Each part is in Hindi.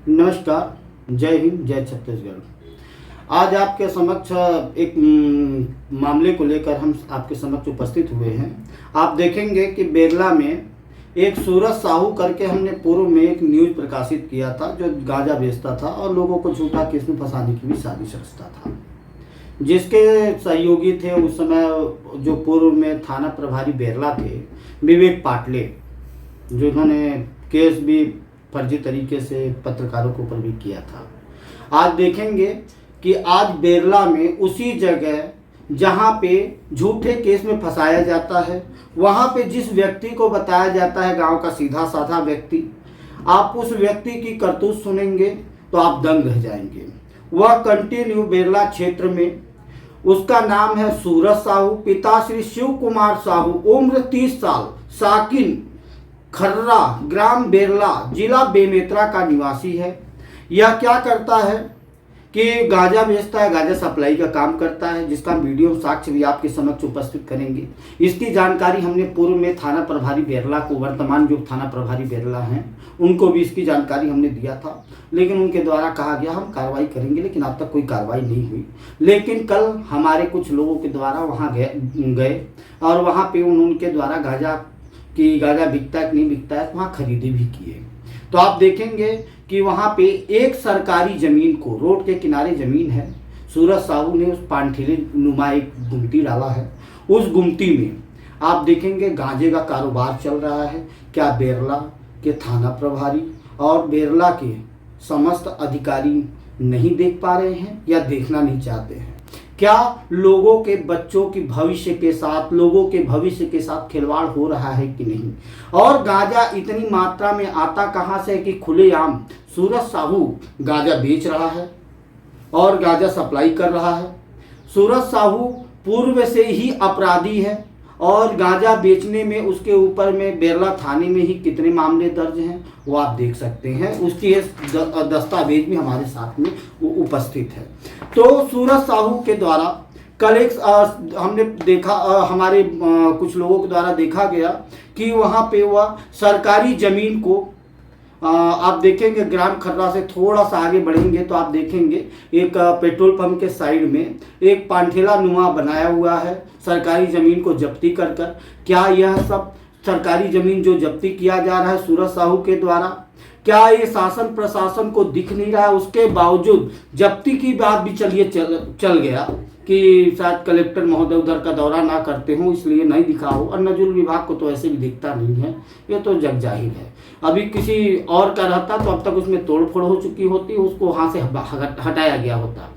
नमस्कार, जय हिंद, जय छत्तीसगढ़। आज आपके समक्ष एक मामले को लेकर हम आपके समक्ष उपस्थित हुए हैं। आप देखेंगे कि बेरला में एक सूरज साहू करके हमने पूर्व में एक न्यूज़ प्रकाशित किया था, जो गांजा बेचता था और लोगों को झूठा केस में फंसाने की भी साजिश रचता था, जिसके सहयोगी थे उस समय जो पूर्व में थाना प्रभारी बेरला थे, विवेक पाटले, जिन्होंने केस भी फर्जी तरीके से पत्रकारों के ऊपर भी किया था। आज देखेंगे कि आज बेरला में उसी जगह जहां पे झूठे केस में फंसाया जाता है, वहां पे जिस व्यक्ति को बताया जाता है गांव का सीधा साधा व्यक्ति, आप उस व्यक्ति की करतूत सुनेंगे तो आप दंग रह जाएंगे। वह कंटिन्यू बेरला क्षेत्र में, उसका नाम है सूरज साहू, पिता श्री शिव कुमार साहू, उम्र 30 साल, साकिन खर्रा, ग्राम बेरला, जिला बेमेतरा का निवासी है। यह क्या करता है कि गांजा बेचता है, गांजा सप्लाई का काम करता है, जिसका वीडियो साक्ष्य भी आपके समक्ष उपस्थित करेंगे। इसकी जानकारी हमने पूर्व में थाना प्रभारी बेरला को, वर्तमान जो थाना प्रभारी बेरला हैं, उनको भी इसकी जानकारी हमने दिया था, लेकिन उनके द्वारा कहा गया हम कार्रवाई करेंगे, लेकिन अब तक कोई कार्रवाई नहीं हुई। लेकिन कल हमारे कुछ लोगों के द्वारा वहाँ गए और वहाँ पे उनके द्वारा गांजा बिकता है कि नहीं बिकता है, वहाँ खरीदी भी किए। तो आप देखेंगे कि वहाँ पे एक सरकारी ज़मीन को, रोड के किनारे ज़मीन है, सूरज साहू ने उस पानठेले नुमा एक गुमटी डाला है। उस गुमटी में आप देखेंगे गांजे का कारोबार चल रहा है। क्या बेरला के थाना प्रभारी और बेरला के समस्त अधिकारी नहीं देख पा रहे हैं या देखना नहीं चाहते हैं? क्या लोगों के बच्चों के भविष्य के साथ, लोगों के भविष्य के साथ खिलवाड़ हो रहा है कि नहीं? और गांजा इतनी मात्रा में आता कहां से कि खुलेआम सूरज साहू गांजा बेच रहा है और गांजा सप्लाई कर रहा है। सूरज साहू पूर्व से ही अपराधी है और गांजा बेचने में उसके ऊपर में बेरला थाने में ही कितने मामले दर्ज हैं वो आप देख सकते हैं। उसकी दस्तावेज भी हमारे साथ में उपस्थित है। तो सूरज साहू के द्वारा कल एक हमने देखा, हमारे कुछ लोगों के द्वारा देखा गया कि वहाँ पे वह सरकारी ज़मीन को, आप देखेंगे ग्राम खर्रा से थोड़ा सा आगे बढ़ेंगे तो आप देखेंगे एक पेट्रोल पंप के साइड में एक पानठेला नुमा बनाया हुआ है, सरकारी ज़मीन को जब्ती कर। क्या यह सब सरकारी ज़मीन जो जब्ती किया जा रहा है सूरज साहू के द्वारा, क्या ये शासन प्रशासन को दिख नहीं रहा है? उसके बावजूद जब्ती की बात भी चल गया कि शायद कलेक्टर महोदय उधर का दौरा ना करते हों, इसलिए नहीं दिखा हो। और नजुल विभाग को तो ऐसे भी दिखता नहीं है, ये तो जग जाहिर है। अभी किसी और का रहता तो अब तक उसमें तोड़फोड़ हो चुकी होती, उसको वहाँ से हटाया गया होता।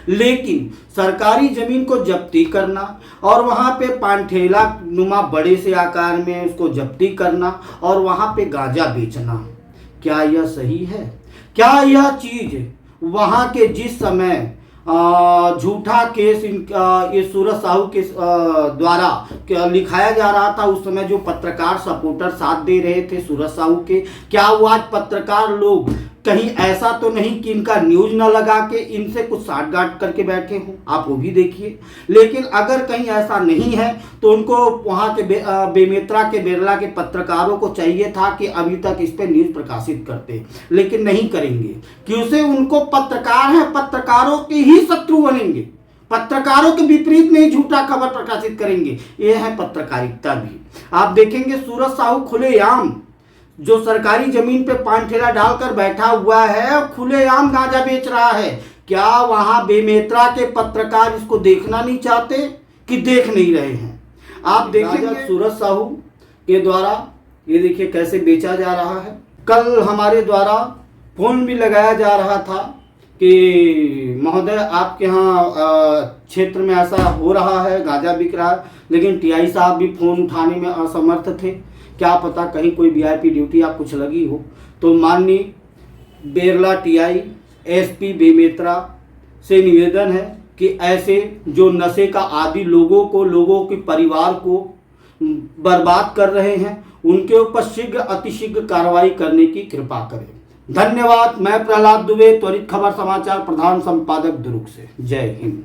लेकिन सरकारी ज़मीन को जब्ती करना और वहाँ पे पानठेला नुमा बड़े से आकार में उसको जब्ती करना और वहाँ पे गांजा बेचना, क्या यह सही है? क्या यह चीज़ वहाँ के जिस समय झूठा केस ये सूरज साहू के द्वारा लिखाया जा रहा था, उस समय जो पत्रकार सपोर्टर साथ दे रहे थे सूरज साहू के, क्या वो आज पत्रकार लोग कहीं ऐसा तो नहीं कि इनका न्यूज न लगा के इनसे कुछ साठगांठ करके बैठे हों? आप वो भी देखिए। लेकिन अगर कहीं ऐसा नहीं है तो उनको वहाँ के बेमेतरा के बेरला के पत्रकारों को चाहिए था कि अभी तक इस पर न्यूज़ प्रकाशित करते, लेकिन नहीं करेंगे। क्यों से? उनको पत्रकार हैं, पत्रकारों के ही शत्रु बनेंगे, पत्रकारों के विपरीत में ही झूठा खबर प्रकाशित करेंगे। ये है पत्रकारिता भी। आप देखेंगे सूरज साहू खुलेआम जो सरकारी जमीन पे पानठेला डालकर बैठा हुआ है, खुलेआम गांजा बेच रहा है। क्या वहां बेमेतरा के पत्रकार इसको देखना नहीं चाहते कि देख नहीं रहे हैं? आप देखेंगे सूरज साहू के द्वारा ये देखिए कैसे बेचा जा रहा है। कल हमारे द्वारा फोन भी लगाया जा रहा था कि महोदय आपके यहाँ क्षेत्र में ऐसा हो रहा है, गांजा बिक रहा है, लेकिन टीआई साहब भी फ़ोन उठाने में असमर्थ थे। क्या पता कहीं कोई वीआईपी ड्यूटी आप कुछ लगी हो। तो माननीय बेरला टीआई एसपी बेमेतरा से निवेदन है कि ऐसे जो नशे का आदी लोगों के परिवार को बर्बाद कर रहे हैं, उनके ऊपर शीघ्र अतिशीघ्र कार्रवाई करने की कृपा करें। धन्यवाद। मैं प्रहलाद दुबे, त्वरित खबर समाचार, प्रधान संपादक दुर्ग से। जय हिंद।